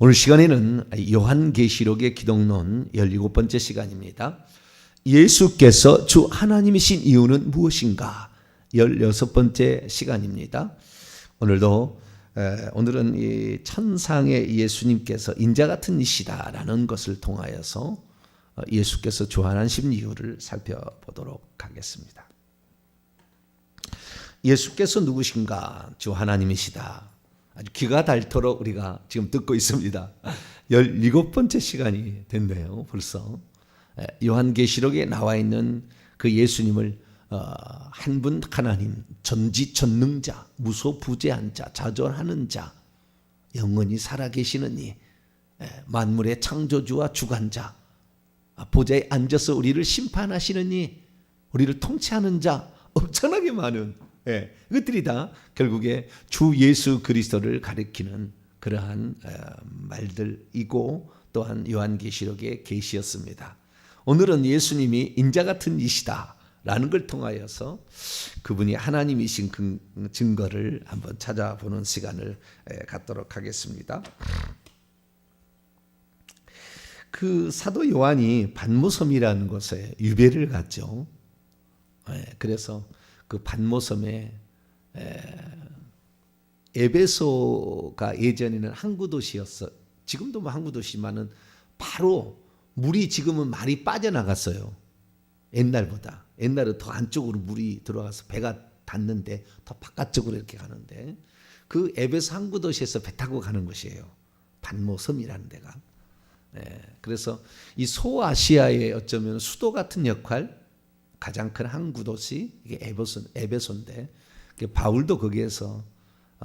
오늘 시간에는 요한계시록의 기독론 17번째 시간입니다. 예수께서 주 하나님이신 이유는 무엇인가? 16번째 시간입니다. 오늘은 이 천상의 예수님께서 인자 같은 이시다라는 것을 통하여서 예수께서 주 하나님이신 이유를 살펴보도록 하겠습니다. 예수께서 누구신가? 주 하나님이시다. 아주 귀가 닳도록 우리가 지금 듣고 있습니다. 17번째 시간이 됐네요. 벌써 요한계시록에 나와 있는 그 예수님을 한 분 하나님, 전지전능자, 무소부재한 자, 자존하는 자, 영원히 살아계시는 이, 만물의 창조주와 주관자, 보좌에 앉아서 우리를 심판하시는 이, 우리를 통치하는 자, 엄청나게 많은 이것들이 다 결국에 주 예수 그리스도를 가리키는 그러한 말들이고 또한 요한계시록의 계시였습니다. 오늘은 예수님이 인자 같은 이시다라는 걸 통하여서 그분이 하나님이신 증거를 한번 찾아보는 시간을 갖도록 하겠습니다. 그 사도 요한이 반모섬이라는 곳에 유배를 갔죠. 그래서 그 반모섬에 에베소가 예전에는 항구 도시였어. 지금도 항구 도시만은 바로 물이 지금은 많이 빠져나갔어요. 옛날보다. 옛날은 더 안쪽으로 물이 들어가서 배가 닿는데 더 바깥쪽으로 이렇게 가는데 그 에베소 항구 도시에서 배 타고 가는 것이에요. 반모섬이라는 데가. 그래서 이 소아시아의 어쩌면 수도 같은 역할, 가장 큰 항구 도시 이게 에베소인데 바울도 거기에서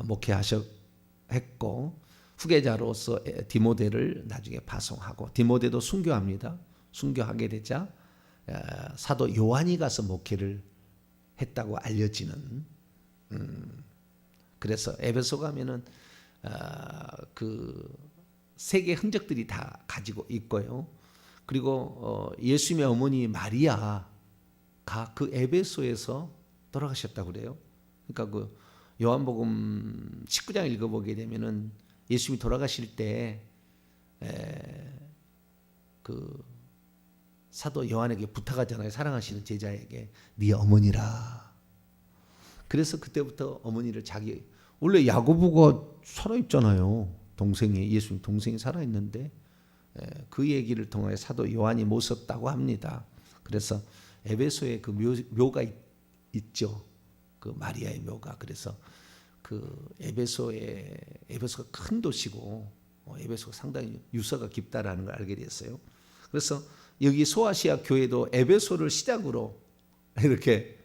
목회했고 후계자로서 디모데를 나중에 파송하고 디모데도 순교합니다. 순교하게 되자 사도 요한이 가서 목회를 했다고 알려지는. 그래서 에베소 가면은 그 세계 흔적들이 다 가지고 있고요. 그리고 예수님의 어머니 마리아 그 에베소에서 돌아가셨다고 그래요. 그러니까 그 요한복음 19장 읽어보게 되면은 예수님이 돌아가실 때 그 사도 요한에게 부탁하잖아요. 사랑하시는 제자에게 네 어머니라. 그래서 그때부터 어머니를 원래 야고보가 살아있잖아요. 동생이 예수님 동생이 살아있는데 그 얘기를 통해 사도 요한이 모셨다고 합니다. 그래서 에베소에 그 묘가 있죠. 그 마리아의 묘가. 그래서 그 에베소가 큰 도시고 에베소가 상당히 유서가 깊다라는 걸 알게 됐어요. 그래서 여기 소아시아 교회도 에베소를 시작으로 이렇게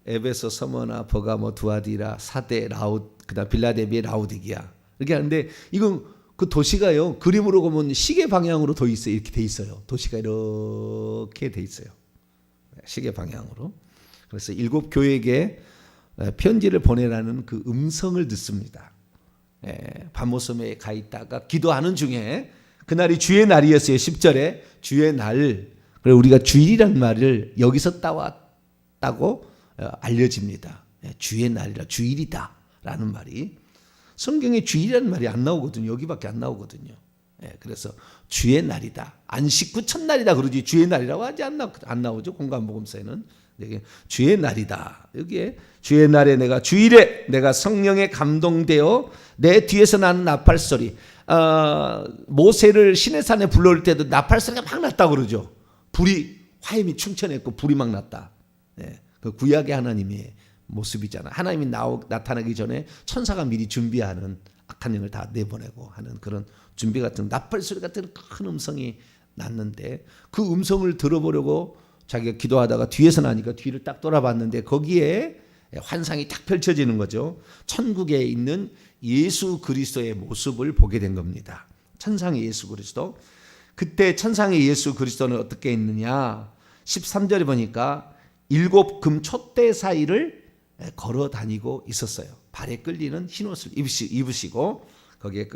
에베소, 서머나, 버가모, 두아디라, 사데, 그다음 빌라델비아, 라우디기아 이렇게 하는데 이건 그 도시가요 그림으로 보면 시계 방향으로 돼 있어요. 이렇게 돼 있어요. 도시가 이렇게 돼 있어요. 시계 방향으로. 그래서 7 교회에게 편지를 보내라는 그 음성을 듣습니다. 반모섬에 가 있다가 기도하는 중에 그날이 주의 날이었어요. 10절에 주의 날. 그래서 우리가 주일이란 말을 여기서 따왔다고 알려집니다. 주의 날이라 주일이다라는 말이 성경에 주일이라는 말이 안 나오거든요. 여기밖에 안 나오거든요. 그래서 주의 날이다. 안식 후 첫날이다 그러지 주의 날이라고 하지 안 나오죠. 공관복음서에는 주의 날이다. 여기에 주의 날에 주일에 내가 성령에 감동되어 내 뒤에서 나는 나팔 소리. 모세를 시내산에 불러올 때도 나팔 소리가 막 났다 그러죠. 화염이 충천했고 불이 막 났다. 그 구약의 하나님의 모습이잖아. 하나님이 나타나기 전에 천사가 미리 준비하는 악한 영을 다 내보내고 하는 그런 준비 같은 나팔 소리 같은 큰 음성이 났는데 그 음성을 들어보려고 자기가 기도하다가 뒤에서 나니까 뒤를 딱 돌아봤는데 거기에 환상이 딱 펼쳐지는 거죠. 천국에 있는 예수 그리스도의 모습을 보게 된 겁니다. 천상의 예수 그리스도. 그때 천상의 예수 그리스도는 어떻게 있느냐? 13절에 보니까 7 금 촛대 사이를 걸어 다니고 있었어요. 발에 끌리는 흰옷을 입으시고 거기에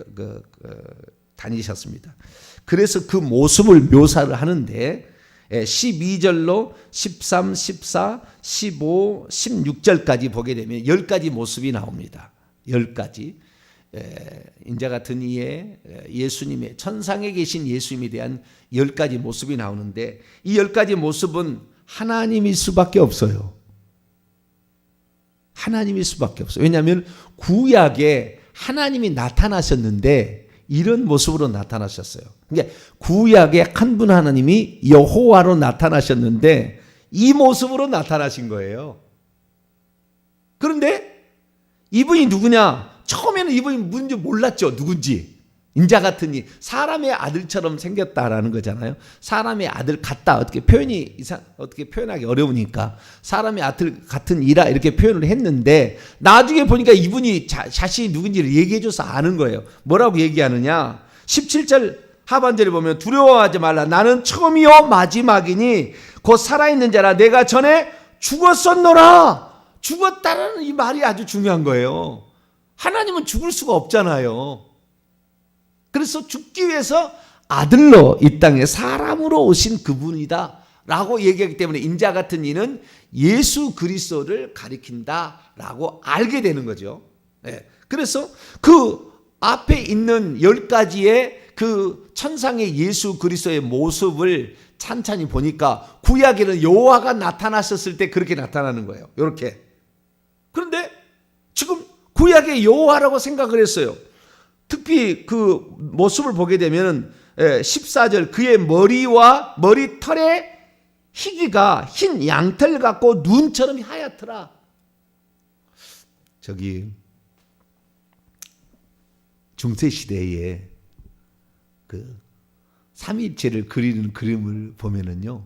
다니셨습니다. 그래서 그 모습을 묘사를 하는데 12절로 13, 14, 15, 16절까지 보게 되면 10가지 모습이 나옵니다. 10가지. 인자 같은 이의 예수님의 천상에 계신 예수님에 대한 10가지 모습이 나오는데 이 10가지 모습은 하나님일 수밖에 없어요. 하나님일 수밖에 없어요. 왜냐하면 구약에 하나님이 나타나셨는데 이런 모습으로 나타나셨어요. 그러니까 구약에 한 분 하나님이 여호와로 나타나셨는데 이 모습으로 나타나신 거예요. 그런데 이분이 누구냐? 처음에는 이분이 누군지 몰랐죠. 누군지. 인자 같은 이 사람의 아들처럼 생겼다라는 거잖아요. 사람의 아들 같다. 어떻게 표현하기 어려우니까 사람의 아들 같은 이라 이렇게 표현을 했는데 나중에 보니까 이분이 자신이 누군지를 얘기해줘서 아는 거예요. 뭐라고 얘기하느냐? 17절 하반절에 보면 두려워하지 말라. 나는 처음이요 마지막이니 곧 살아있는 자라. 내가 전에 죽었었노라. 죽었다라는 이 말이 아주 중요한 거예요. 하나님은 죽을 수가 없잖아요. 그래서 죽기 위해서 아들로 이 땅에 사람으로 오신 그분이다 라고 얘기하기 때문에 인자 같은 이는 예수 그리스도를 가리킨다 라고 알게 되는 거죠. 그래서 그 앞에 있는 10가지의 그 천상의 예수 그리스도의 모습을 찬찬히 보니까 구약에는 여호와가 나타나셨을 때 그렇게 나타나는 거예요. 이렇게. 그런데 지금 구약의 여호와라고 생각을 했어요. 특히 그 모습을 보게 되면 14절 그의 머리와 머리털의 희기가 흰 양털 같고 눈처럼 하얗더라. 저기 중세시대에 그 삼위일체를 그리는 그림을 보면은요,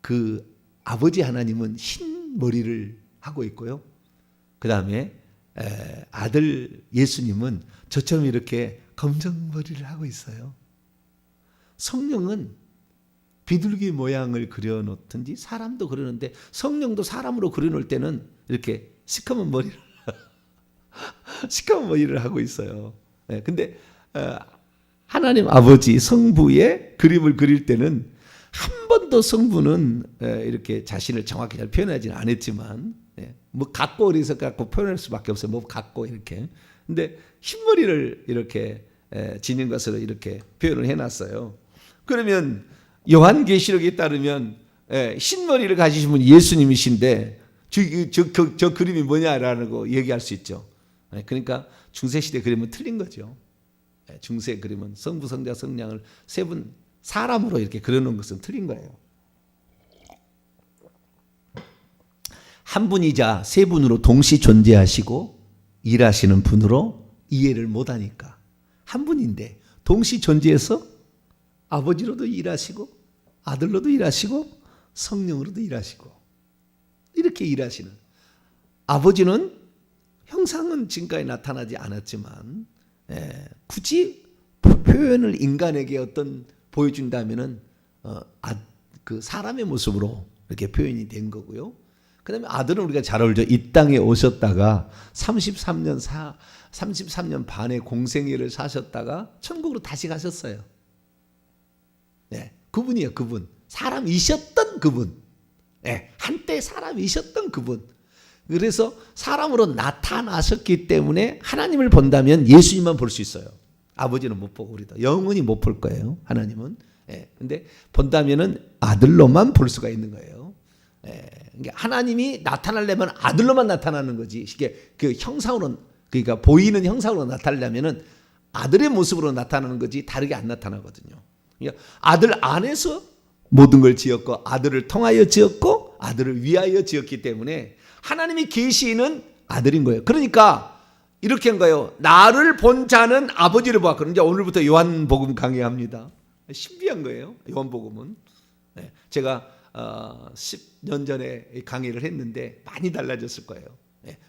그 아버지 하나님은 흰 머리를 하고 있고요. 그 다음에 아들 예수님은 저처럼 이렇게 검정 머리를 하고 있어요. 성령은 비둘기 모양을 그려놓든지 사람도 그리는데 성령도 사람으로 그려놓을 때는 이렇게 시커먼 머리를 하고 있어요. 근데 하나님 아버지 성부의 그림을 그릴 때는 한 번도 성부는 이렇게 자신을 정확히 잘 표현하지는 않았지만 뭐 갖고 어디서 갖고 표현할 수밖에 없어요. 뭐 갖고 이렇게. 근데 흰머리를 이렇게 지닌 것으로 이렇게 표현을 해놨어요. 그러면 요한계시록에 따르면 흰머리를 가지신 분이 예수님이신데 저 그림이 뭐냐라는 거 얘기할 수 있죠. 그러니까 중세시대 그림은 틀린 거죠. 중세 그림은 성부, 성자, 성령을 세 분 사람으로 이렇게 그려놓은 것은 틀린 거예요. 한 분이자 세 분으로 동시 존재하시고 일하시는 분으로 이해를 못하니까 한 분인데 동시 존재해서 아버지로도 일하시고 아들로도 일하시고 성령으로도 일하시고 이렇게 일하시는 아버지는 형상은 지금까지 나타나지 않았지만 굳이 표현을 인간에게 어떤 보여준다면은 그 사람의 모습으로 이렇게 표현이 된 거고요. 그 다음에 아들은 우리가 잘 알죠. 이 땅에 오셨다가 33년 반의 공생애를 사셨다가 천국으로 다시 가셨어요. 그분이에요. 그분. 사람이셨던 그분. 한때 사람이셨던 그분. 그래서 사람으로 나타나셨기 때문에 하나님을 본다면 예수님만 볼 수 있어요. 아버지는 못 보고 우리도 영원히 못 볼 거예요. 하나님은. 근데 본다면은 아들로만 볼 수가 있는 거예요. 그러니까 하나님이 나타나려면 아들로만 나타나는 거지. 이게 그 형상으로 그러니까 보이는 형상으로 나타나려면은 아들의 모습으로 나타나는 거지 다르게 안 나타나거든요. 그러니까 아들 안에서 모든 걸 지었고 아들을 통하여 지었고 아들을 위하여 지었기 때문에 하나님이 계시는 아들인 거예요. 그러니까 이렇게 한 거예요. 나를 본 자는 아버지를 보았거든요. 이제 오늘부터 요한복음 강의합니다. 신비한 거예요. 요한복음은. 제가 10년 전에 강의를 했는데 많이 달라졌을 거예요.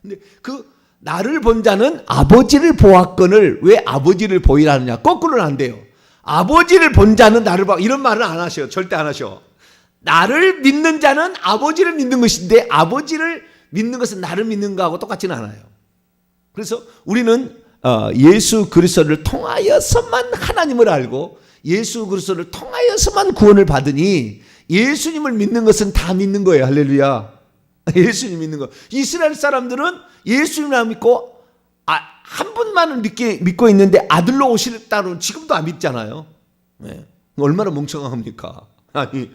근데 그 나를 본 자는 아버지를 보았거늘 왜 아버지를 보이라 하느냐. 거꾸로는 안 돼요. 아버지를 본 자는 나를 봐. 이런 말은 안 하셔요. 절대 안 하셔. 나를 믿는 자는 아버지를 믿는 것인데 아버지를 믿는 것은 나를 믿는 거하고 똑같지는 않아요. 그래서 우리는 예수 그리스도를 통하여서만 하나님을 알고 예수 그리스도를 통하여서만 구원을 받으니 예수님을 믿는 것은 다 믿는 거예요. 할렐루야. 예수님 믿는 거. 이스라엘 사람들은 예수님을 믿고 한 분만을 믿고 있는데 아들로 오실다는 지금도 안 믿잖아요. 네. 얼마나 멍청합니까? 아니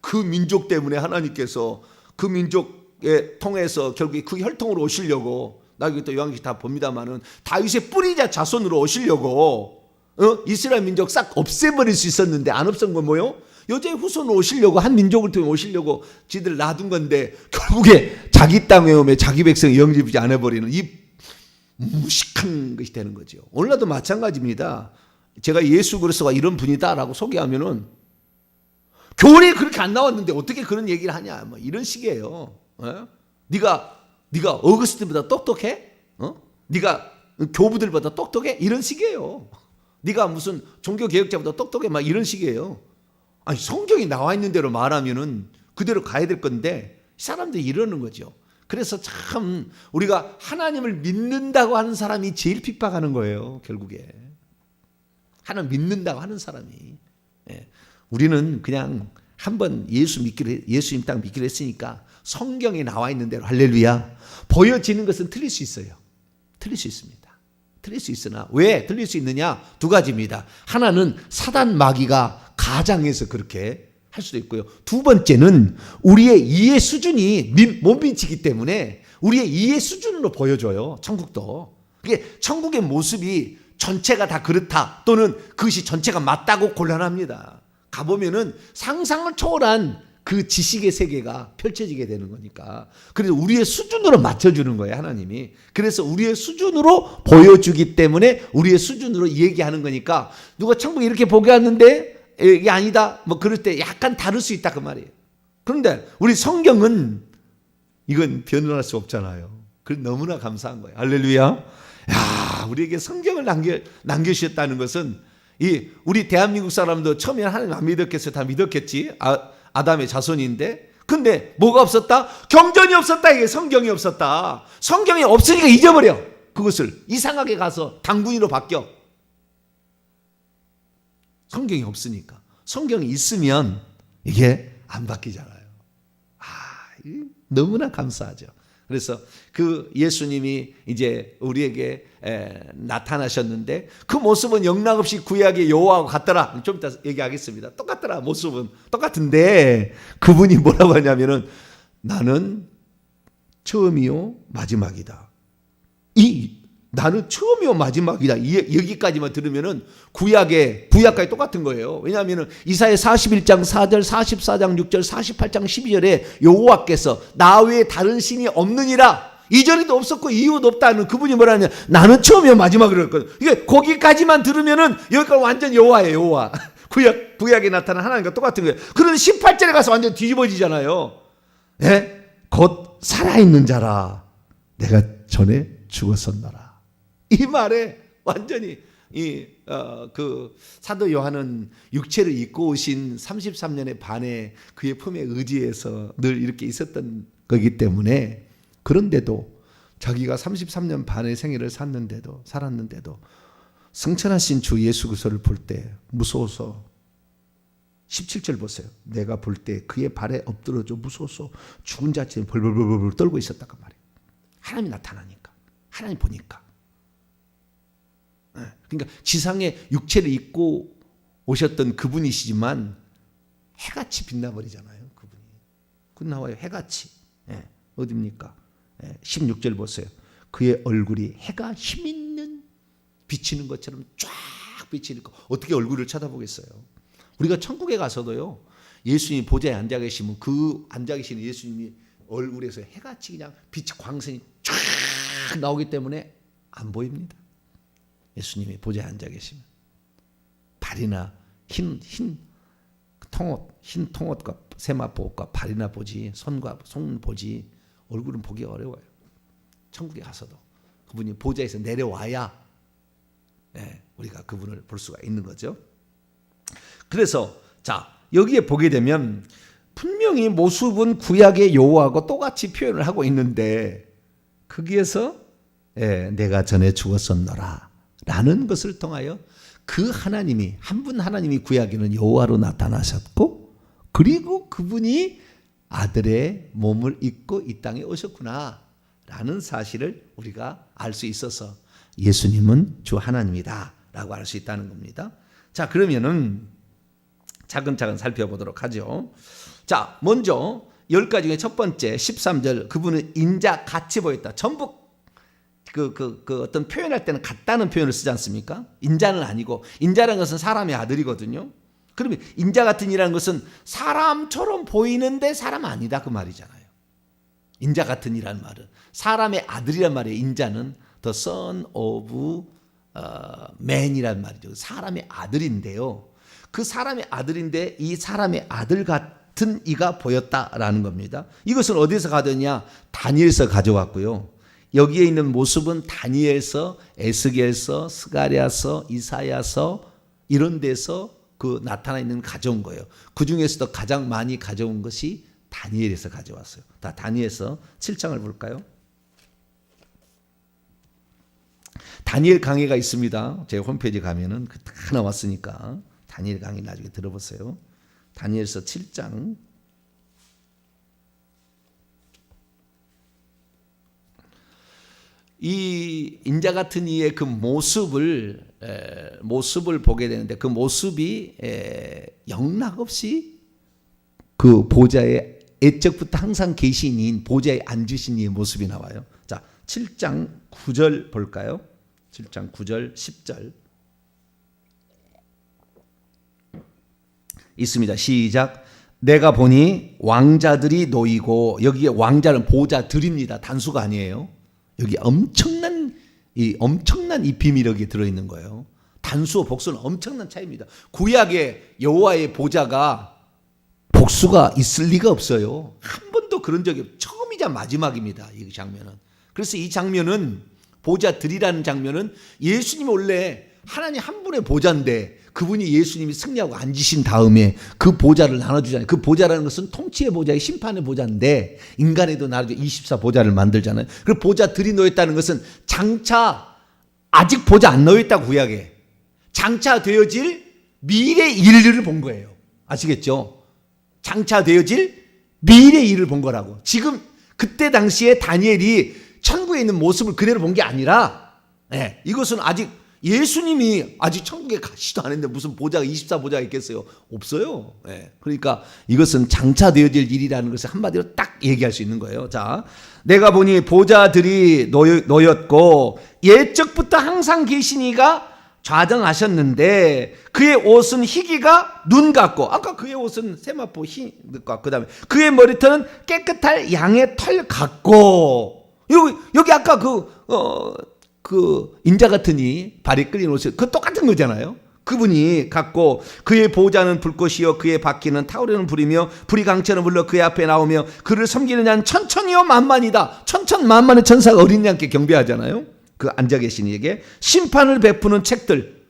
그 민족 때문에 하나님께서 그 민족에 통해서 결국에 그 혈통으로 오시려고, 나중에 또 요한계시 다 봅니다만은 다윗의 뿌리자 자손으로 오시려고 이스라엘 민족 싹 없애버릴 수 있었는데 안 없앤 건 뭐요? 여자의 후손으로 오시려고, 한 민족을 통해 오시려고 지들 놔둔 건데 결국에 자기 땅에 오면 자기 백성이 영접하지 않아버리는 이 무식한 것이 되는 거죠. 오늘날도 마찬가지입니다. 제가 예수 그리스도가 이런 분이다라고 소개하면은 교회에 그렇게 안 나왔는데 어떻게 그런 얘기를 하냐, 뭐 이런 식이에요. 네가 어거스틴보다 똑똑해? 네가 교부들보다 똑똑해? 이런 식이에요. 네가 무슨 종교 개혁자보다 똑똑해? 막 이런 식이에요. 아니 성경이 나와 있는 대로 말하면은 그대로 가야 될 건데 사람들이 이러는 거죠. 그래서 참 우리가 하나님을 믿는다고 하는 사람이 제일 핍박하는 거예요. 결국에 하나님 믿는다고 하는 사람이. 우리는 그냥 한번 예수님 딱 믿기로 했으니까 성경에 나와 있는 대로, 할렐루야, 보여지는 것은 틀릴 수 있어요. 틀릴 수 있습니다. 틀릴 수 있으나 왜 틀릴 수 있느냐? 두 가지입니다. 하나는 사단 마귀가 가장해서 그렇게 할 수도 있고요. 두 번째는 우리의 이해 수준이 못 미치기 때문에 우리의 이해 수준으로 보여줘요. 천국도. 그게 천국의 모습이 전체가 다 그렇다 또는 그것이 전체가 맞다고 곤란합니다. 가보면은 상상을 초월한 그 지식의 세계가 펼쳐지게 되는 거니까. 그래서 우리의 수준으로 맞춰주는 거예요, 하나님이. 그래서 우리의 수준으로 보여주기 때문에 우리의 수준으로 얘기하는 거니까 누가 천국 이렇게 보게 하는데 이게 아니다 뭐 그럴 때 약간 다를 수 있다 그 말이에요. 그런데 우리 성경은 이건 변론할 수 없잖아요. 그래서 너무나 감사한 거예요. 할렐루야. 야, 우리에게 성경을 남겨주셨다는 것은 우리 대한민국 사람도 처음에 하나님 안 믿었겠어요. 다 믿었겠지. 아담의 자손인데. 근데 뭐가 없었다? 경전이 없었다. 이게 성경이 없었다. 성경이 없으니까 잊어버려. 그것을 이상하게 가서 당군이로 바뀌어. 성경이 없으니까. 성경이 있으면 이게 안 바뀌잖아요. 너무나 감사하죠. 그래서 그 예수님이 이제 우리에게 나타나셨는데 그 모습은 영락없이 구약의 여호와하고 같더라. 좀 이따 얘기하겠습니다. 똑같더라. 모습은 똑같은데 그분이 뭐라고 하냐면은 나는 처음이요 마지막이다. 나는 처음이요 마지막이다. 여기까지만 들으면은 구약까지 똑같은 거예요. 왜냐하면은 이사야 41장 4절, 44장 6절, 48장 12절에 여호와께서 나 외에 다른 신이 없느니라. 이전에도 없었고 이후도 없다는 그분이 뭐라냐? 나는 처음이요 마지막이라고 했거든. 이게 거기까지만 들으면은 여기까지 완전 여호와예요, 여호와. 구약에 나타난 하나님과 똑같은 거예요. 그런데 18절에 가서 완전 뒤집어지잖아요. 곧 살아있는 자라 내가 전에 죽었었노라. 이 말에 완전히 그 사도 요한은 육체를 입고 오신 33년의 반에 그의 품에 의지해서 늘 이렇게 있었던 거기 때문에, 그런데도 자기가 33년 반의 생애를 살았는데도 승천하신 주 예수 그리스도를 볼 때 무서워서 17절 보세요. 내가 볼 때 그의 발에 엎드러져 무서워서 죽은 자처럼 벌벌벌벌 떨고 있었단 말이에요. 하나님이 나타나니까, 하나님 보니까. 그러니까 지상에 육체를 입고 오셨던 그분이시지만 해같이 빛나버리잖아요. 그분이. 그 나와요. 해같이. 어디입니까? 16절 보세요. 그의 얼굴이 해가 힘있는 비치는 것처럼 쫙 비치니까 어떻게 얼굴을 쳐다보겠어요. 우리가 천국에 가서도요, 예수님이 보좌에 앉아 계시면 그 앉아 계시는 예수님이 얼굴에서 해같이 그냥 빛 광선이 쫙 나오기 때문에 안 보입니다. 예수님이 보좌에 앉아 계시면 발이나 흰 통옷과 세마포옷과 발이나 보지, 손과 손 보지, 얼굴은 보기 어려워요. 천국에 가서도 그분이 보좌에서 내려와야 우리가 그분을 볼 수가 있는 거죠. 그래서 자, 여기에 보게 되면 분명히 모습은 구약의 여호와하고 똑같이 표현을 하고 있는데 거기에서 내가 전에 죽었었노라 라는 것을 통하여 그 하나님이, 한 분 하나님이 구약에는 여호와로 나타나셨고, 그리고 그분이 아들의 몸을 입고 이 땅에 오셨구나 라는 사실을 우리가 알 수 있어서 예수님은 주 하나님이다 라고 알 수 있다는 겁니다. 자, 그러면은 차근차근 살펴보도록 하죠. 자, 먼저 10가지 중에 첫 번째 13절, 그분은 인자 같이 보였다. 전부 그 어떤 표현할 때는 같다는 표현을 쓰지 않습니까? 인자는 아니고, 인자라는 것은 사람의 아들이거든요. 그러면 인자 같은 이라는 것은 사람처럼 보이는데 사람 아니다 그 말이잖아요. 인자 같은 이라는 말은 사람의 아들이란 말이에요. 인자는 the son of man이란 말이죠. 사람의 아들인데요. 그 사람의 아들인데 이 사람의 아들 같은 이가 보였다라는 겁니다. 이것은 어디서 가져냐? 다니엘서 가져왔고요. 여기에 있는 모습은 다니엘서, 에스겔서, 스가랴서, 이사야서 이런 데서 그 나타나 있는 가져온 거예요. 그 중에서도 가장 많이 가져온 것이 다니엘에서 가져왔어요. 다 다니엘서 7장을 볼까요? 다니엘 강의가 있습니다. 제 홈페이지 가면은 다 나왔으니까 다니엘 강의 나중에 들어보세요. 다니엘서 7장. 이 인자 같은 이의 그 모습을 보게 되는데, 그 모습이 영락없이 그 보좌에 애적부터 항상 계신 이인, 보좌에 앉으신 이의 모습이 나와요. 자, 7장 9절 볼까요? 7장 9절 10절 있습니다. 시작. 내가 보니 왕자들이 놓이고, 여기에 왕자는 보좌들입니다. 단수가 아니에요. 여기 엄청난 이 비밀력이 들어있는 거예요. 단수와 복수는 엄청난 차이입니다. 구약의 여호와의 보좌가 복수가 있을 리가 없어요. 한 번도 그런 적이 없어요. 처음이자 마지막입니다. 이 장면은. 그래서 이 장면은, 보좌들이라는 장면은 예수님 원래 하나님 한 분의 보좌인데 그분이 예수님이 승리하고 앉으신 다음에 그 보좌를 나눠주잖아요. 그 보좌라는 것은 통치의 보좌의 심판의 보좌인데, 인간에도 나눠줘 24보좌를 만들잖아요. 그리고 보좌들이 놓였다는 것은 장차 아직 보좌 안 놓였다고, 구약에 장차 되어질 미래 일을 본 거예요. 아시겠죠? 장차 되어질 미래 일을 본 거라고. 지금 그때 당시에 다니엘이 천국에 있는 모습을 그대로 본 게 아니라, 이것은 아직 예수님이 아직 천국에 가시도 않았는데 무슨 보좌가 24보좌가 있겠어요? 없어요. 그러니까 이것은 장차 되어질 일이라는 것을 한마디로 딱 얘기할 수 있는 거예요. 자, 내가 보니 보좌들이 놓였고 옛적부터 항상 계신 이가 좌정하셨는데 그의 옷은 희기가 눈 같고, 아까 그의 옷은 세마포 흰과 그다음에 그의 머리털은 깨끗할 양의 털 같고, 여기 아까 그 인자 같으니 발이 끌린 옷이 그 똑같은 거잖아요. 그분이 같고, 그의 보좌는 불꽃이요 그의 바퀴는 타오르는 불이며 불이 강처럼 불러 그의 앞에 나오며 그를 섬기는 자는 천천히요 만만이다. 천천만만의 천사가 어린 양께 경배하잖아요. 그 앉아 계신 이에게 심판을 베푸는 책들,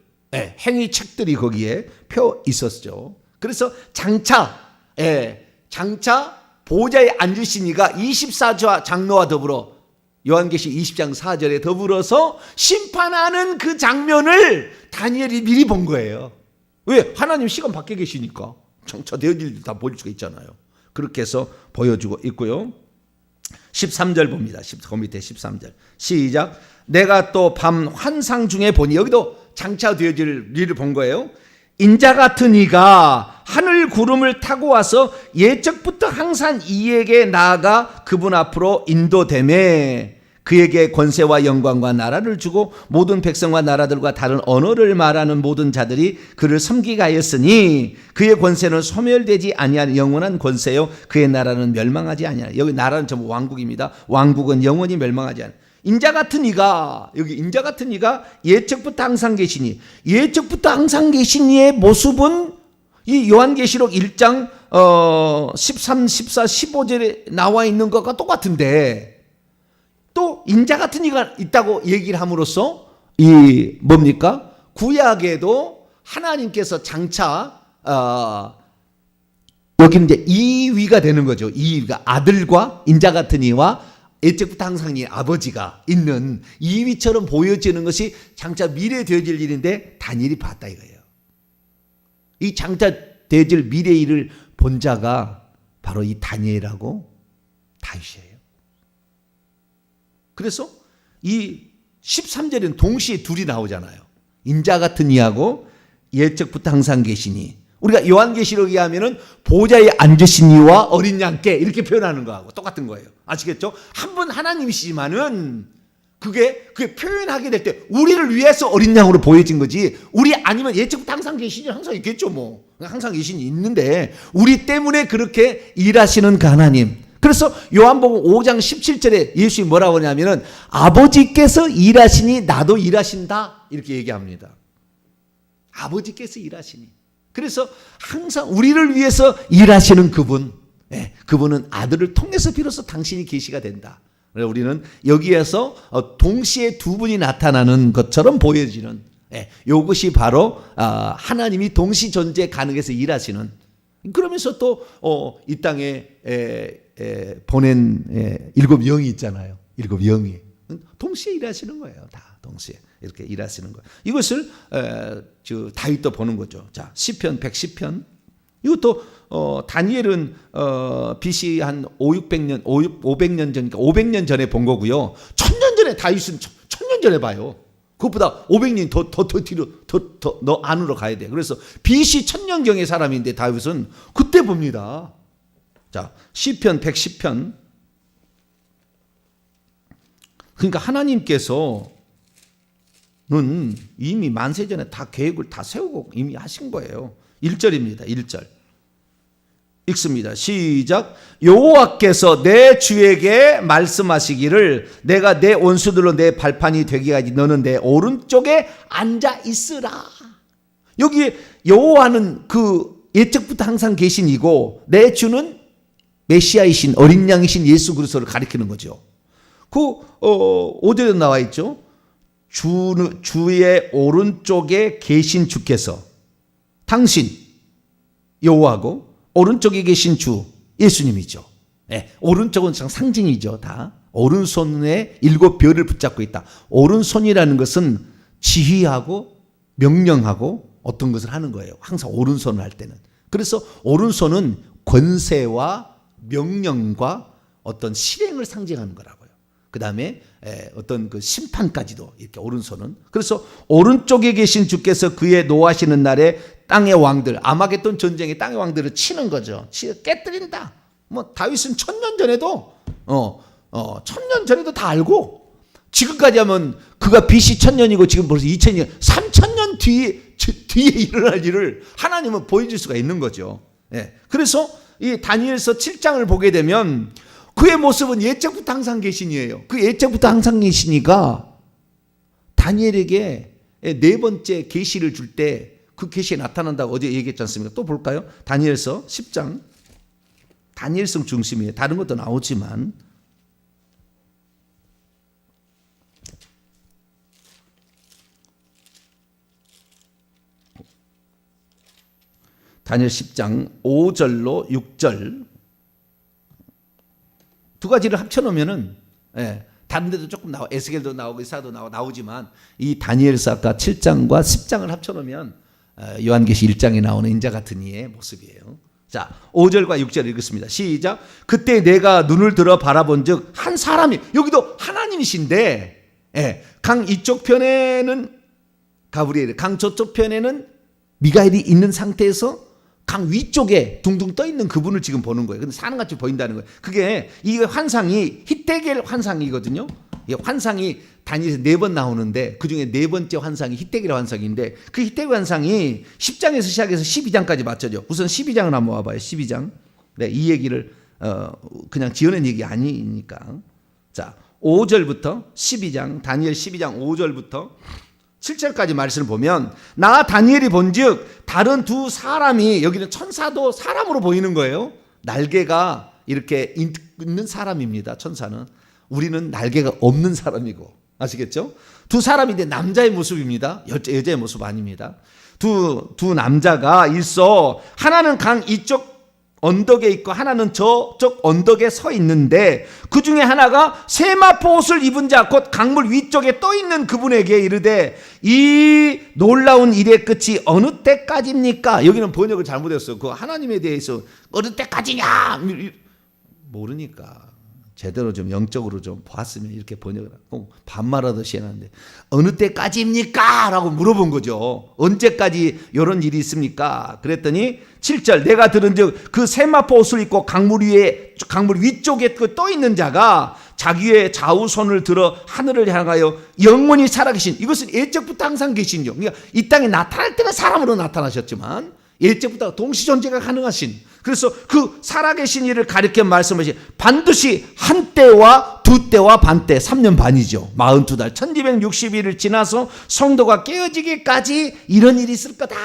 행위 책들이 거기에 펴 있었죠. 그래서 장차 보좌에 앉으신 이가 24조 장로와 더불어 요한계시록 20장 4절에 더불어서 심판하는 그 장면을 다니엘이 미리 본 거예요. 왜? 하나님 시간 밖에 계시니까 장차 되어질 일 다 보일 수가 있잖아요. 그렇게 해서 보여주고 있고요. 13절 봅니다. 그 밑에 13절 시작. 내가 또 밤 환상 중에 보니, 여기도 장차 되어질 일을 본 거예요. 인자 같은 이가 하늘 구름을 타고 와서 예적부터 항상 이에게 나아가 그분 앞으로 인도되매 그에게 권세와 영광과 나라를 주고 모든 백성과 나라들과 다른 언어를 말하는 모든 자들이 그를 섬기게 하였으니 그의 권세는 소멸되지 아니하는 영원한 권세요 그의 나라는 멸망하지 아니하는. 여기 나라는 전부 왕국입니다. 왕국은 영원히 멸망하지 않아요. 인자 같은 이가, 여기 인자 같은 이가 예적부터 항상 계시니, 예적부터 항상 계신 이의 모습은 이 요한계시록 1장 13, 14, 15절에 나와 있는 것과 똑같은데, 또 인자 같은 이가 있다고 얘기를 함으로써 이 뭡니까? 구약에도 하나님께서 장차 여기는 이제 이위가 되는 거죠. 이위가 아들과 인자 같은 이와 예적부터 항상 이 아버지가 있는 이위처럼 보여지는 것이 장차 미래 되어질 일인데 다니엘이 봤다 이거예요. 이 장차 되어질 미래 일을 본 자가 바로 이 다니엘하고 다윗이에요. 그래서 이 13절에는 동시에 둘이 나오잖아요. 인자 같은 이하고 예적부터 항상 계시니. 우리가 요한계시록에 하면은 보좌에 앉으신 이와 어린 양께 이렇게 표현하는 거하고 똑같은 거예요. 아시겠죠? 한 분 하나님이시지만은 그게 표현하게 될 때 우리를 위해서 어린 양으로 보여진 거지. 우리 아니면 예적부터 항상 계시니 항상 있겠죠 뭐. 항상 계시니 있는데 우리 때문에 그렇게 일하시는 그 하나님. 그래서 요한복음 5장 17절에 예수님이 뭐라고 하냐면은 아버지께서 일하시니 나도 일하신다 이렇게 얘기합니다. 아버지께서 일하시니. 그래서 항상 우리를 위해서 일하시는 그분, 그분은 아들을 통해서 비로소 당신이 계시가 된다. 우리는 여기에서 동시에 두 분이 나타나는 것처럼 보여지는 이것이 바로 하나님이 동시 존재 가능해서 일하시는. 그러면서 또 이 땅에 보낸 일곱 영이 있잖아요. 일곱 영이 동시에 일하시는 거예요. 다 동시에 이렇게 일하시는 거예요. 이것을 다윗도 보는 거죠. 자, 시편 110편. 이것도 다니엘은 BC 한 500년 전이니까 500년 전에 본 거고요. 1000년 전에 다윗은 1000년 전에 봐요. 그것보다 500년 더 뒤로 더 안으로 가야 돼. 그래서 BC 1000년경의 사람인데 다윗은 그때 봅니다. 자, 시편 110편. 그러니까 하나님께서는 이미 만세 전에 다 계획을 다 세우고 이미 하신 거예요. 1절입니다. 1절. 읽습니다. 시작. 여호와께서 내 주에게 말씀하시기를 내가 내 원수들로 내 발판이 되기까지 너는 내 오른쪽에 앉아 있으라. 여기 여호와는 그 예적부터 항상 계신 이고 내 주는 메시아이신 어린 양이신 예수 그리스도를 가리키는 거죠. 그 5절에 나와 있죠. 주의 오른쪽에 계신 주께서 당신 여호와고 오른쪽에 계신 주 예수님이죠. 오른쪽은 상징이죠. 다 오른손에 7별을 붙잡고 있다. 오른손이라는 것은 지휘하고 명령하고 어떤 것을 하는 거예요. 항상 오른손을 할 때는. 그래서 오른손은 권세와 명령과 어떤 실행을 상징하는 거라고요. 그 다음에 어떤 그 심판까지도 이렇게 오른손은. 그래서 오른쪽에 계신 주께서 그의 노하시는 날에 땅의 왕들, 아마겟돈 전쟁에 땅의 왕들을 치는 거죠. 깨뜨린다. 뭐 다윗은 1000년 전에도 1000년 전에도 다 알고 지금까지 하면 그가 BC 1000년이고 지금 벌써 2000년, 3000년 뒤에 일어날 일을 하나님은 보여줄 수가 있는 거죠. 그래서 이 다니엘서 7장을 보게 되면 그의 모습은 예적부터 항상 계신이에요. 그 예적부터 항상 계시니까 다니엘에게 네 번째 계시를 줄 때 그 계시에 나타난다고 어제 얘기했지 않습니까? 또 볼까요? 다니엘서 10장. 다니엘성 중심이에요. 다른 것도 나오지만 다니엘 10장 5절로 6절 두 가지를 합쳐놓으면은 다른 데도 조금 나와 에스겔도 나오고 이사도 나오지만 이 다니엘서가 7장과 10장을 합쳐놓으면 요한계시 1장에 나오는 인자 같은 이의 모습이에요. 자, 5절과 6절 읽겠습니다. 시작. 그때 내가 눈을 들어 바라본 즉 한 사람이, 여기도 하나님이신데 강 이쪽 편에는 가브리엘, 강 저쪽 편에는 미가엘이 있는 상태에서 강 위쪽에 둥둥 떠 있는 그분을 지금 보는 거예요. 근데 사람같이 보인다는 거예요. 그게 이 환상이 히데겔 환상이거든요. 이 환상이 다니엘에서 4번 나오는데 그중에 4번째 환상이 히데겔 환상인데 그 히데겔 환상이 10장에서 시작해서 12장까지 맞춰져. 우선 12장을 한번 와봐요. 12장. 이 얘기를 그냥 지어낸 얘기 아니니까. 자, 5절부터 12장, 다니엘 12장 5절부터 7절까지 말씀을 보면 나 다니엘이 본즉 다른 두 사람이, 여기는 천사도 사람으로 보이는 거예요. 날개가 이렇게 있는 사람입니다. 천사는. 우리는 날개가 없는 사람이고, 아시겠죠? 두 사람인데 남자의 모습입니다. 여자의 모습 아닙니다. 두 남자가 있어. 하나는 강 이쪽 언덕에 있고 하나는 저쪽 언덕에 서 있는데 그 중에 하나가 세마포 옷을 입은 자 곧 강물 위쪽에 떠 있는 그분에게 이르되 이 놀라운 일의 끝이 어느 때까지입니까? 여기는 번역을 잘못했어요. 그 하나님에 대해서 어느 때까지냐 모르니까 제대로 좀 영적으로 좀 보았으면 이렇게 번역을 하고 반말하듯이 해놨는데 어느 때까지입니까? 라고 물어본 거죠. 언제까지 이런 일이 있습니까? 그랬더니 7절 내가 들은즉 그 세마포 옷을 입고 강물 위쪽에 떠 있는 자가 자기의 좌우 손을 들어 하늘을 향하여 영원히 살아계신, 이것은 예적부터 항상 계신 종. 그러니까 이 땅에 나타날 때는 사람으로 나타나셨지만 예적부터 동시 존재가 가능하신, 그래서 그 살아계신 이를 가리켜 말씀하신 반드시 한 때와 두 때와 반 때 3년 반이죠. 42달 1260일을 지나서 성도가 깨어지기까지 이런 일이 있을 거다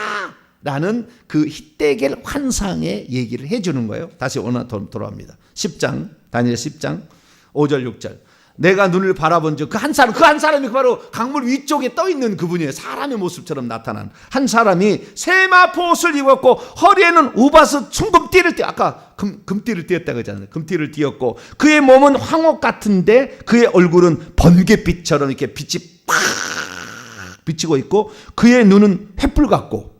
라는 그 히데겔 환상의 얘기를 해주는 거예요. 다시 오늘 돌아옵니다. 10장 다니엘 10장 5절 6절 내가 눈을 바라본 즉 그 한 사람이 바로 강물 위쪽에 떠 있는 그분이에요. 사람의 모습처럼 나타난 한 사람이 세마포 옷을 입었고 허리에는 우바스 순금띠를 띠, 아까 금띠를 띠었다고 하잖아요. 금띠를 띠었고 그의 몸은 황옥 같은데 그의 얼굴은 번갯빛처럼 이렇게 빛이 팍 비치고 있고 그의 눈은 횃불 같고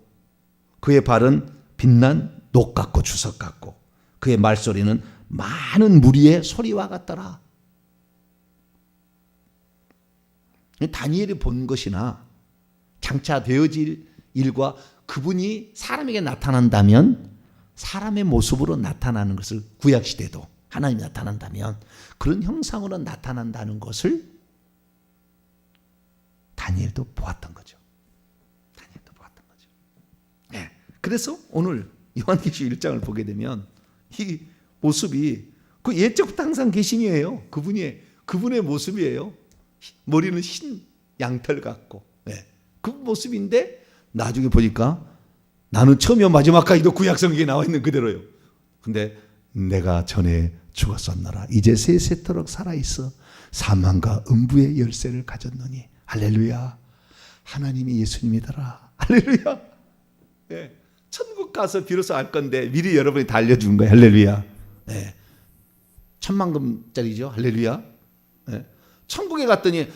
그의 발은 빛난 녹 같고 주석 같고 그의 말소리는 많은 무리의 소리와 같더라. 다니엘이 본 것이나 장차 되어질 일과 그분이 사람에게 나타난다면 사람의 모습으로 나타나는 것을, 구약시대도 하나님이 나타난다면 그런 형상으로 나타난다는 것을 다니엘도 보았던 거죠. 네. 그래서 오늘 요한계시 1장을 보게 되면 이 모습이 그 예적부터 항상 계신이에요. 그분의 모습이에요. 머리는 흰 양털 같고, 네. 그 모습인데 나중에 보니까 나는 처음이요 마지막까지도 구약 성경에 나와 있는 그대로요. 근데 내가 전에 죽었었노라 이제 세세토록 살아있어 사망과 음부의 열쇠를 가졌노니 할렐루야. 하나님이 예수님이더라. 할렐루야. 네. 천국 가서 비로소 알 건데 미리 여러분이 다 알려준 거예요. 할렐루야. 네. 10,000,000금짜리죠. 할렐루야. 네. 천국에 갔더니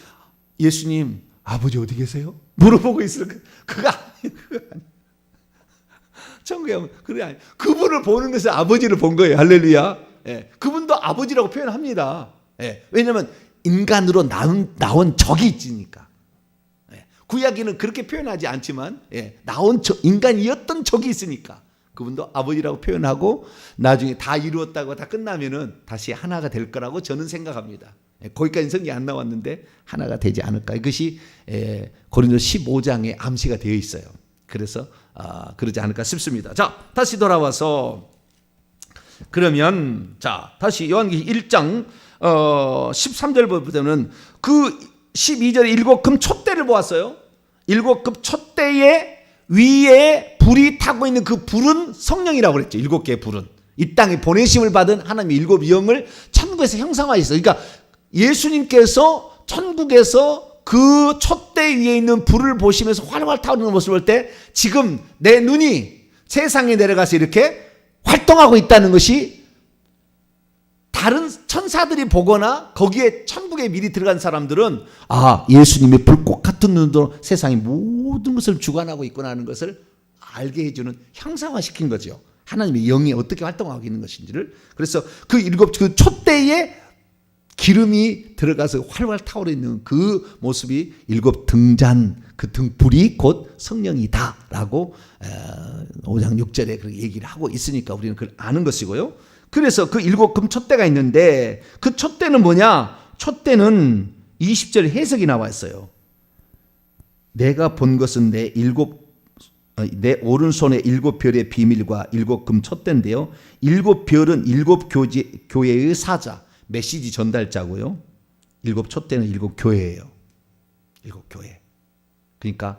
예수님 아버지 어디 계세요? 물어보고 있을 그거 아니에요. 천국에 가면 그게 아니에요. 그분을 보는 것은 아버지를 본 거예요. 할렐루야. 예. 그분도 아버지라고 표현합니다. 예. 왜냐하면 인간으로 나온 적이 있으니까. 예. 구약에는 그렇게 표현하지 않지만 나온 인간이었던 적이 있으니까 그분도 아버지라고 표현하고 나중에 다 이루었다고 다 끝나면은 다시 하나가 될 거라고 저는 생각합니다. 거기까지 성경이 안 나왔는데 하나가 되지 않을까. 이것이 고린도 15장에 암시가 되어 있어요. 그래서 그러지 않을까 싶습니다. 자, 다시 돌아와서 그러면 자 다시 요한계시 1장 13절부터는 그 12절에 일곱 금 촛대를 보았어요. 일곱 금 촛대에 위에 불이 타고 있는 그 불은 성령이라고 그랬죠. 일곱 개의 불은 이 땅에 보내심을 받은 하나님의 일곱 영을 천국에서 형상화했어요. 그러니까 예수님께서 천국에서 그 촛대 위에 있는 불을 보시면서 활활 타오르는 모습을 볼 때 지금 내 눈이 세상에 내려가서 이렇게 활동하고 있다는 것이 다른 천사들이 보거나 거기에 천국에 미리 들어간 사람들은 예수님의 불꽃 같은 눈으로 세상의 모든 것을 주관하고 있구나 하는 것을 알게 해주는 형상화시킨 거죠. 하나님의 영이 어떻게 활동하고 있는 것인지를. 그래서 그 촛대에 기름이 들어가서 활활 타오르 있는 그 모습이 일곱 등잔 그 등불이 곧 성령이다라고 5장 6절에 그렇게 얘기를 하고 있으니까 우리는 그걸 아는 것이고요. 그래서 그 일곱 금 촛대가 있는데 그 촛대는 뭐냐? 촛대는 20절 해석이 나와 있어요. 내가 본 것은 내 오른손에 일곱 별의 비밀과 일곱 금 촛대인데요. 일곱 별은 일곱 교회의 사자, 메시지 전달자고요. 일곱 촛대는 일곱 교회예요. 일곱 교회. 그러니까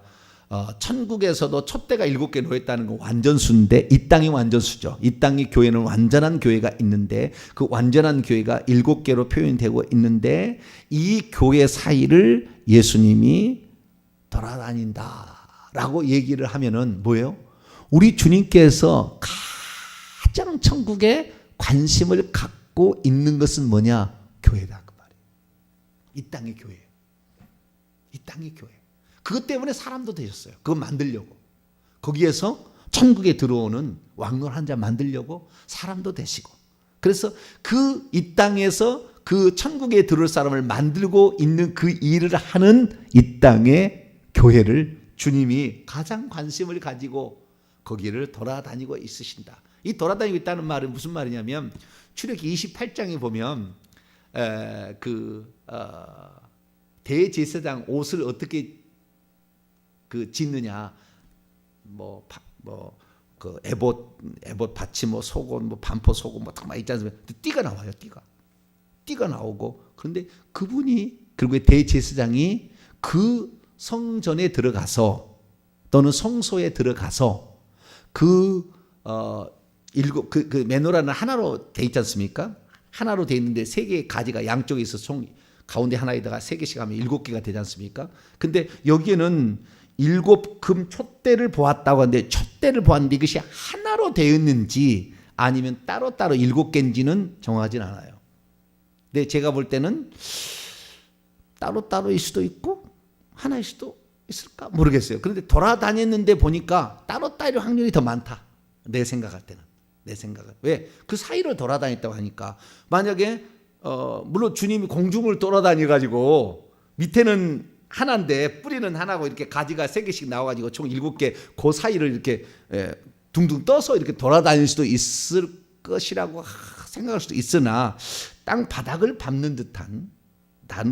천국에서도 촛대가 일곱 개 놓였다는 건 완전수인데 이 땅이 완전수죠. 이 땅의 교회는 완전한 교회가 있는데 그 완전한 교회가 일곱 개로 표현되고 있는데 이 교회 사이를 예수님이 돌아다닌다라고 얘기를 하면은 뭐예요? 우리 주님께서 가장 천국에 관심을 갖고 있는 것은 뭐냐? 교회다 그 말이에요. 이 땅의 교회. 이 땅의 교회. 그것 때문에 사람도 되셨어요. 그거 만들려고. 거기에서 천국에 들어오는 왕노 한 자 만들려고 사람도 되시고 그래서 그 이 땅에서 그 천국에 들어올 사람을 만들고 있는 그 일을 하는 이 땅의 교회를 주님이 가장 관심을 가지고 거기를 돌아다니고 있으신다. 이 돌아다니고 있다는 말은 무슨 말이냐면 출애굽기 28장에 보면 대제사장 옷을 어떻게 짓느냐, 그 에봇 받침, 속옷, 반포 속옷 막 있지 않습니까? 띠가 나와요, 띠가 나오고. 그런데 그분이 결국에 대제사장이 그 성전에 들어가서 또는 성소에 들어가서 그 메노라는 하나로 돼 있지 않습니까? 하나로 돼 있는데 세 개의 가지가 양쪽에 있어서 가운데 하나에다가 세 개씩 하면 7개가 되지 않습니까? 근데 여기에는 7금 촛대를 보았다고 하는데 촛대를 보았는데 이것이 하나로 되어 있는지 아니면 따로따로 7개인지는 정하진 않아요. 근데 제가 볼 때는 따로따로일 수도 있고 하나일 수도 있을까 모르겠어요. 그런데 돌아다녔는데 보니까 따로따로일 확률이 더 많다. 내 생각할 때는. 왜? 그 사이를 돌아다녔다고 하니까. 만약에 물론 주님이 공중을 돌아다녀가지고 밑에는 하나인데 뿌리는 하나고 이렇게 가지가 3개씩 나와가지고 총 7개 그 사이를 이렇게 둥둥 떠서 이렇게 돌아다닐 수도 있을 것이라고 생각할 수도 있으나 땅 바닥을 밟는 듯한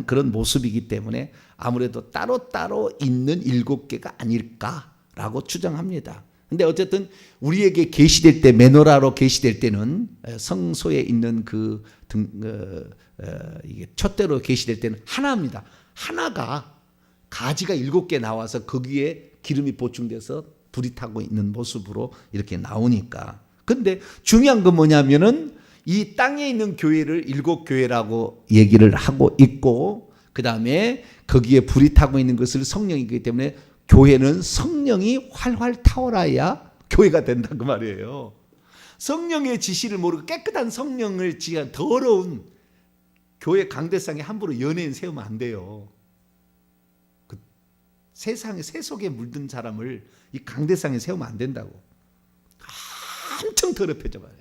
그런 모습이기 때문에 아무래도 따로따로 있는 7개가 아닐까라고 추정합니다. 근데 어쨌든 우리에게 계시될 때, 메노라로 계시될 때는 성소에 있는 이게 촛대로 계시될 때는 하나입니다. 하나가 가지가 7개 나와서 거기에 기름이 보충돼서 불이 타고 있는 모습으로 이렇게 나오니까. 근데 중요한 건 뭐냐면은 이 땅에 있는 교회를 7교회라고 얘기를 하고 있고, 그 다음에 거기에 불이 타고 있는 것을 성령이기 때문에 교회는 성령이 활활 타오라야 교회가 된다 그 말이에요. 성령의 지시를 모르고 깨끗한 성령을 지한 더러운 교회 강대상에 함부로 연예인 세우면 안 돼요. 그 세상에 세속에 물든 사람을 이 강대상에 세우면 안 된다고. 엄청 더럽혀져 버려요.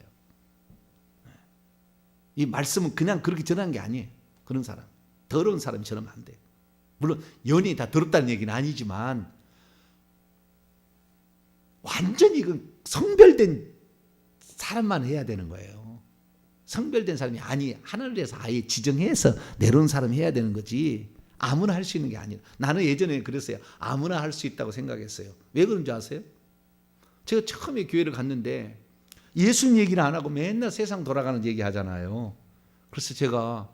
이 말씀은 그냥 그렇게 전하는 게 아니에요. 그런 사람, 더러운 사람이 전하면 안 돼요. 물론 연예인이 다 더럽다는 얘기는 아니지만 완전히 그 성별된 사람만 해야 되는 거예요. 성별된 사람이 하늘에서 아예 지정해서 내려온 사람이 해야 되는 거지 아무나 할 수 있는 게 아니에요. 나는 예전에 그랬어요. 아무나 할 수 있다고 생각했어요. 왜 그런 줄 아세요? 제가 처음에 교회를 갔는데 예수님 얘기를 안 하고 맨날 세상 돌아가는 얘기 하잖아요. 그래서 제가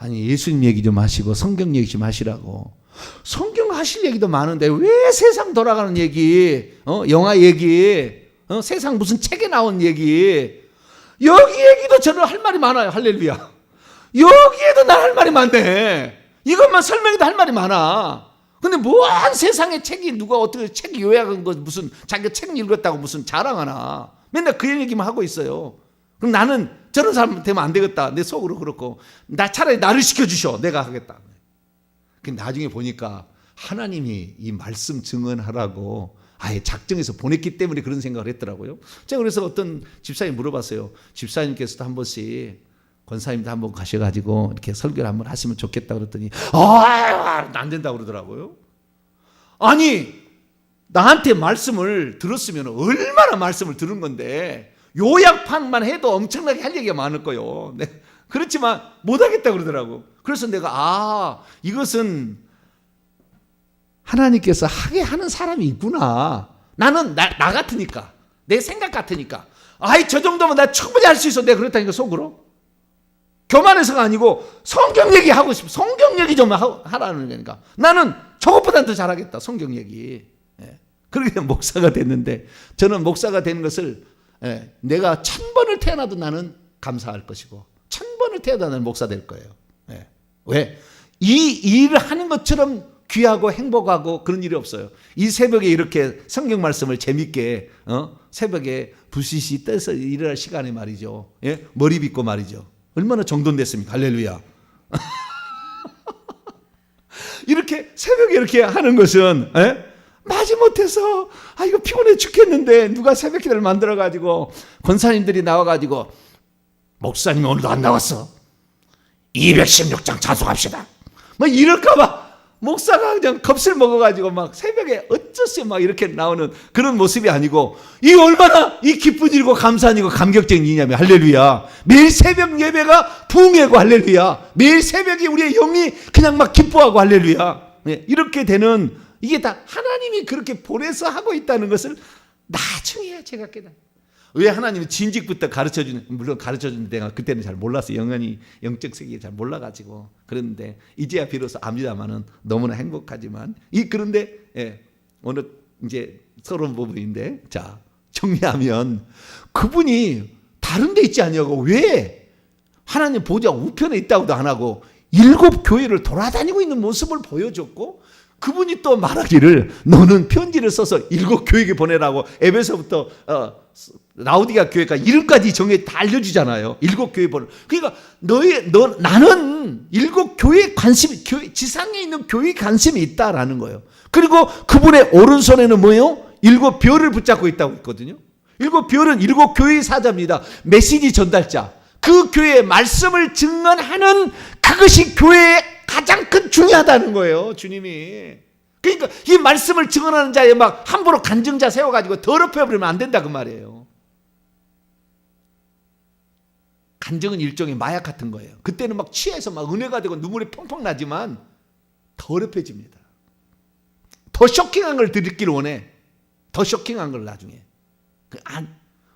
예수님 얘기 좀 하시고 성경 얘기 좀 하시라고. 성경 하실 얘기도 많은데 왜 세상 돌아가는 얘기, 영화 얘기, 세상 무슨 책에 나온 얘기, 여기 얘기도 저는 할 말이 많아요. 할렐루야. 여기에도 난 할 말이 많네. 이것만 설명해도 할 말이 많아. 근데 뭐한 세상의 책이 누가 어떻게 책 요약한 거 무슨 자기가 책 읽었다고 무슨 자랑하나. 맨날 그 얘기만 하고 있어요. 그럼 나는 저런 사람 되면 안 되겠다. 내 속으로 그렇고 나 차라리 나를 시켜주셔. 내가 하겠다. 나중에 보니까 하나님이 이 말씀 증언하라고 아예 작정해서 보냈기 때문에 그런 생각을 했더라고요. 제가 그래서 어떤 집사님 물어봤어요. 집사님께서도 한 번씩 권사님도 한번 가셔가지고 이렇게 설교를 한번 하시면 좋겠다 그랬더니 안 된다고 그러더라고요. 아니 나한테 말씀을 들었으면 얼마나 말씀을 들은 건데 요약판만 해도 엄청나게 할 얘기가 많을 거예요. 네. 그렇지만 못하겠다 그러더라고. 그래서 내가 이것은 하나님께서 하게 하는 사람이 있구나. 나는 나 같으니까 내 생각 같으니까 저 정도면 나 충분히 할 수 있어. 내가 그랬다니까 속으로. 교만해서가 아니고 성경 얘기하고 싶어. 성경 얘기 좀 하라는 거니까. 나는 저것보다 더 잘하겠다. 성경 얘기. 그렇게 목사가 됐는데 저는 목사가 되는 것을 내가 1000번을 태어나도 나는 감사할 것이고 1000번을 태어나도 나는 목사 될 거예요. 왜? 이 일을 하는 것처럼 귀하고 행복하고 그런 일이 없어요. 이 새벽에 이렇게 성경 말씀을 재밌게 새벽에 부시시 떠서 일어날 시간에 말이죠. 머리 빗고 말이죠. 얼마나 정돈됐습니까? 할렐루야. 이렇게 새벽에 이렇게 하는 것은 마지못해서 이거 피곤해 죽겠는데 누가 새벽 기도를 만들어가지고 권사님들이 나와가지고 목사님이 오늘도 안 나왔어. 216장 자수합시다. 막 이럴까봐 목사가 그냥 겁을 먹어가지고 막 새벽에 어쩌세 막 이렇게 나오는 그런 모습이 아니고, 이 얼마나 이 기쁜 일이고 감사한 일이고 감격적인 일이냐면 할렐루야. 매일 새벽 예배가 부흥회고 할렐루야. 매일 새벽에 우리의 영이 그냥 막 기뻐하고 할렐루야. 이렇게 되는, 이게 다 하나님이 그렇게 보내서 하고 있다는 것을 나중에야 제가 깨달아요. 왜 하나님이 진직부터 가르쳐주는, 물론 가르쳐주는 내가 그때는 잘 몰랐어요. 영적 세계에 잘 몰라가지고. 그런데 이제야 비로소 압니다만은 너무나 행복하지만, 그런데 오늘 이제 서러운 부분인데, 자 정리하면 그분이 다른 데 있지 아니하고 왜 하나님 보좌 우편에 있다고도 안 하고 7 교회를 돌아다니고 있는 모습을 보여줬고, 그분이 또 말하기를 너는 편지를 써서 7 교회에 보내라고 에베소부터 라우디가 교회가 이름까지 정해 다 알려주잖아요. 7 교회 보내. 그러니까 나는 7 교회에 관심이, 지상에 있는 교회에 관심이 있다라는 거예요. 그리고 그분의 오른손에는 뭐예요? 7 별을 붙잡고 있다고 했거든요. 7 별은 7 교회의 사자입니다. 메시지 전달자. 그 교회의 말씀을 증언하는 그것이 교회의 가장 큰 중요하다는 거예요. 주님이. 그러니까 이 말씀을 증언하는 자에 막 함부로 간증자 세워가지고 더럽혀버리면 안 된다 그 말이에요. 간증은 일종의 마약 같은 거예요. 그때는 막 취해서 막 은혜가 되고 눈물이 펑펑 나지만 더럽혀집니다. 더 쇼킹한 걸 드리길 원해. 더 쇼킹한 걸 나중에.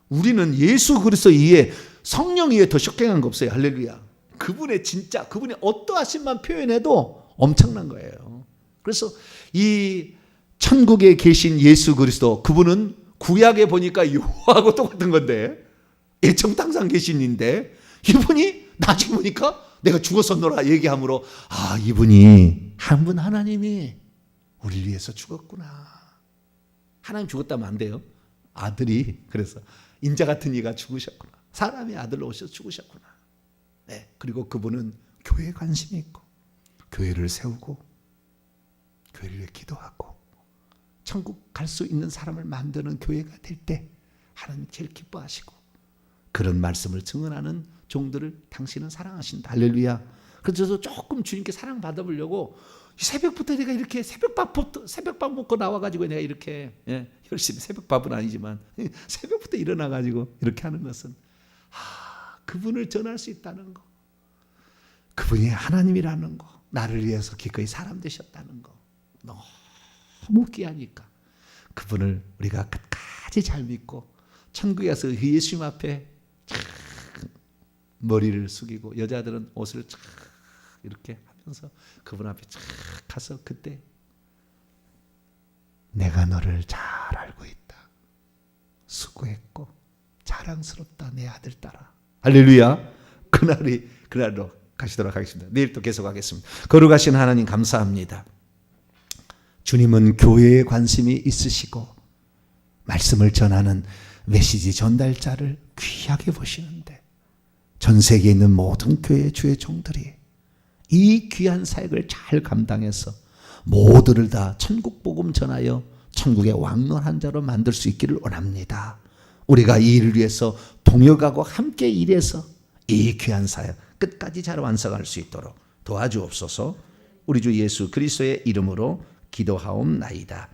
우리는 예수 그리스도 이에 성령 이에 더 쇼킹한 거 없어요. 할렐루야. 그분의 진짜, 그분의 어떠하심만 표현해도 엄청난 거예요. 그래서 이 천국에 계신 예수 그리스도, 그분은 구약에 보니까 여호와하고 똑같은 건데, 일정탕상 계신인데, 이분이 나중에 보니까 내가 죽었었노라 얘기하므로, 이분이 한 분 하나님이 우리를 위해서 죽었구나. 하나님 죽었다면 안 돼요. 아들이, 그래서 인자 같은 이가 죽으셨구나. 사람의 아들로 오셔서 죽으셨구나. 네, 그리고 그분은 교회에 관심이 있고 교회를 세우고 교회를 위해 기도하고 천국 갈 수 있는 사람을 만드는 교회가 될 때 하나님 제일 기뻐하시고, 그런 말씀을 증언하는 종들을 당신은 사랑하신다. 할렐루야. 그래서 저도 조금 주님께 사랑 받아보려고 새벽부터 내가 이렇게 새벽밥 먹고 나와가지고 내가 이렇게 열심히, 새벽밥은 아니지만 새벽부터 일어나가지고 이렇게 하는 것은 그분을 전할 수 있다는 거, 그분이 하나님이라는 거, 나를 위해서 기꺼이 사람 되셨다는 거 너무 귀하니까 그분을 우리가 끝까지 잘 믿고 천국에서 예수님 앞에 머리를 숙이고, 여자들은 옷을 이렇게 하면서 그분 앞에 가서 그때 내가 너를 잘 알고 있다, 수고했고 자랑스럽다 내 아들 딸아. 할렐루야. 그날로 가시도록 하겠습니다. 내일 또 계속하겠습니다. 거룩하신 하나님 감사합니다. 주님은 교회에 관심이 있으시고 말씀을 전하는 메시지 전달자를 귀하게 보시는데, 전 세계에 있는 모든 교회 주의 종들이 이 귀한 사역을 잘 감당해서 모두를 다 천국 복음 전하여 천국의 왕노한 자로 만들 수 있기를 원합니다. 우리가 이 일을 위해서 동역하고 함께 일해서 이 귀한 사역 끝까지 잘 완성할 수 있도록 도와주옵소서. 우리 주 예수 그리스도의 이름으로 기도하옵나이다.